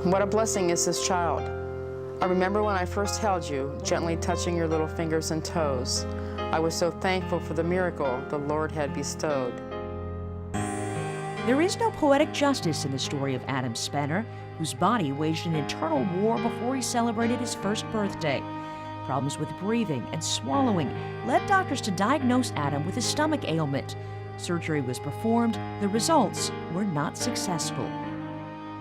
What a blessing is this child. I remember when I first held you, gently touching your little fingers and toes. I was so thankful for the miracle the Lord had bestowed. There is no poetic justice in the story of Adam Spenner, whose body waged an internal war before he celebrated his first birthday. Problems with breathing and swallowing led doctors to diagnose Adam with a stomach ailment. Surgery was performed. The results were not successful.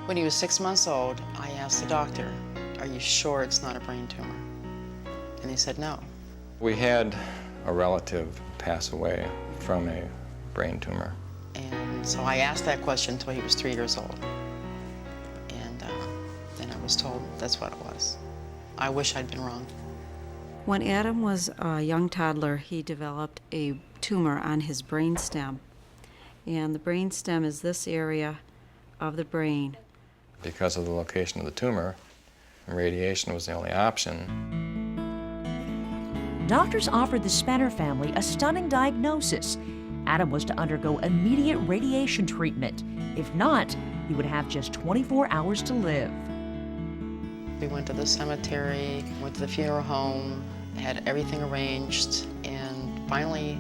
When he was 6 months old, I asked the doctor, "Are you sure it's not a brain tumor?" And he said no. We had a relative pass away from a brain tumor. And so I asked that question until he was 3 years old. And then I was told that's what it was. I wish I'd been wrong. When Adam was a young toddler, he developed a tumor on his brainstem. And the brainstem is this area of the brain. Because of the location of the tumor, radiation was the only option. Doctors offered the Spenner family a stunning diagnosis. Adam was to undergo immediate radiation treatment. If not, he would have just 24 hours to live. We went to the cemetery, went to the funeral home, had everything arranged, and finally,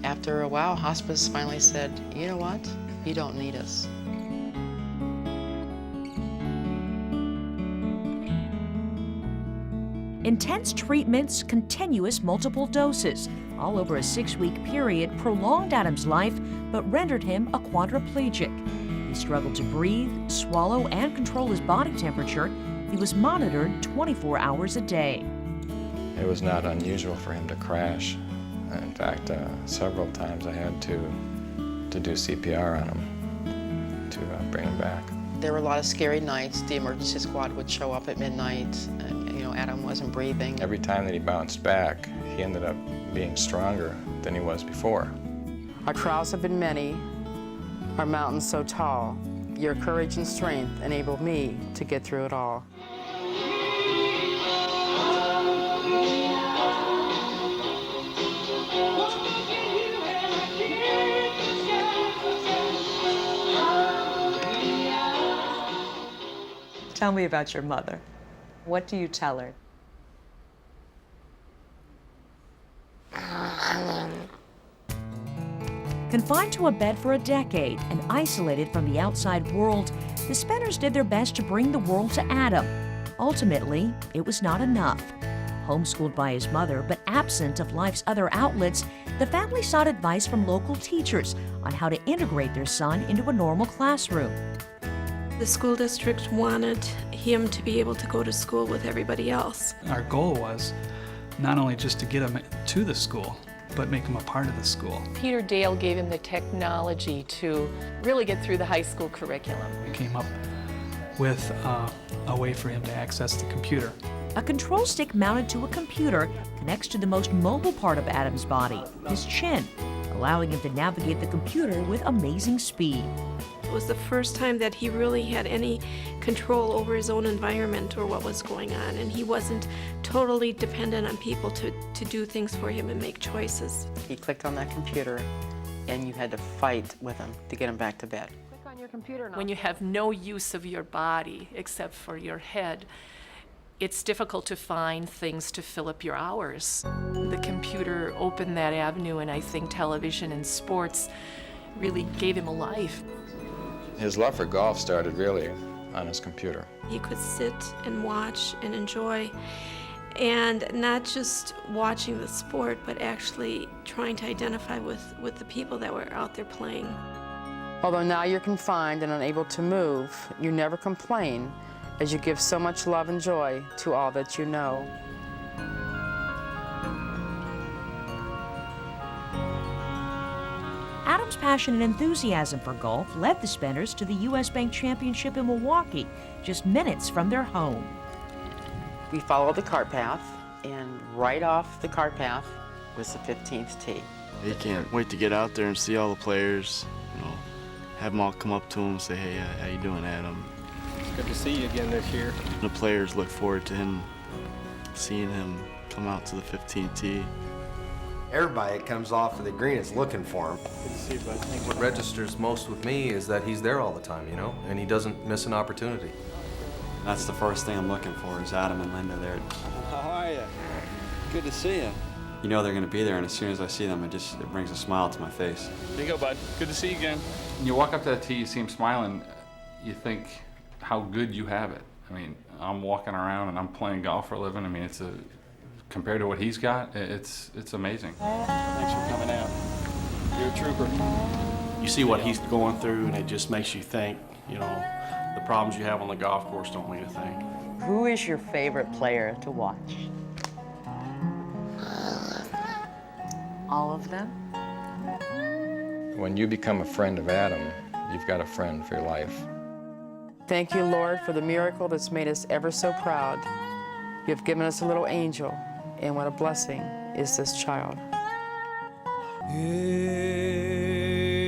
after a while, hospice finally said, "You know what? You don't need us." Intense treatments, continuous multiple doses, all over a 6-week period prolonged Adam's life but rendered him a quadriplegic. He struggled to breathe, swallow, and control his body temperature. He was monitored 24 hours a day. It was not unusual for him to crash. In fact, several times I had to do CPR on him to bring him back. There were a lot of scary nights. The emergency squad would show up at midnight, and Adam wasn't breathing. Every time that he bounced back, he ended up being stronger than he was before. Our trials have been many, our mountains so tall. Your courage and strength enabled me to get through it all. Tell me about your mother. What do you tell her? Confined to a bed for a decade and isolated from the outside world, the Spenners did their best to bring the world to Adam. Ultimately, it was not enough. Homeschooled by his mother, but absent of life's other outlets, the family sought advice from local teachers on how to integrate their son into a normal classroom. The school district wanted him to be able to go to school with everybody else. Our goal was not only just to get him to the school, but make him a part of the school. Peter Dale gave him the technology to really get through the high school curriculum. We came up with a way for him to access the computer. A control stick mounted to a computer connects to the most mobile part of Adam's body, his chin, allowing him to navigate the computer with amazing speed. It was the first time that he really had any control over his own environment or what was going on, and he wasn't totally dependent on people to do things for him and make choices. He clicked on that computer, and you had to fight with him to get him back to bed. Click on your computer now. When you have no use of your body except for your head, it's difficult to find things to fill up your hours. The computer opened that avenue, and I think television and sports really gave him a life. His love for golf started really on his computer. He could sit and watch and enjoy, and not just watching the sport, but actually trying to identify with the people that were out there playing. Although now you're confined and unable to move, you never complain, as you give so much love and joy to all that you know. Adam's passion and enthusiasm for golf led the Spenners to the U.S. Bank Championship in Milwaukee, just minutes from their home. We followed the cart path, and right off the cart path was the 15th tee. He can't wait to get out there and see all the players, have them all come up to him and say, "Hey, how you doing, Adam?" It's good to see you again this year. The players look forward to seeing him come out to the 15th tee. Everybody that comes off of the green is looking for him. Good to see you, bud. I think what registers most with me is that he's there all the time, and he doesn't miss an opportunity. That's the first thing I'm looking for is Adam and Linda there. How are you? Good to see you. You know they're going to be there, and as soon as I see them, it brings a smile to my face. Here you go, bud. Good to see you again. When you walk up to that tee, you see him smiling, you think how good you have it. I mean, I'm walking around and I'm playing golf for a living. I mean, compared to what he's got, it's amazing. Thanks for coming out. You're a trooper. You see what he's going through, and it just makes you think, you know, the problems you have on the golf course don't mean a thing. Who is your favorite player to watch? All of them? When you become a friend of Adam, you've got a friend for your life. Thank you, Lord, for the miracle that's made us ever so proud. You've given us a little angel, and what a blessing is this child. Hey.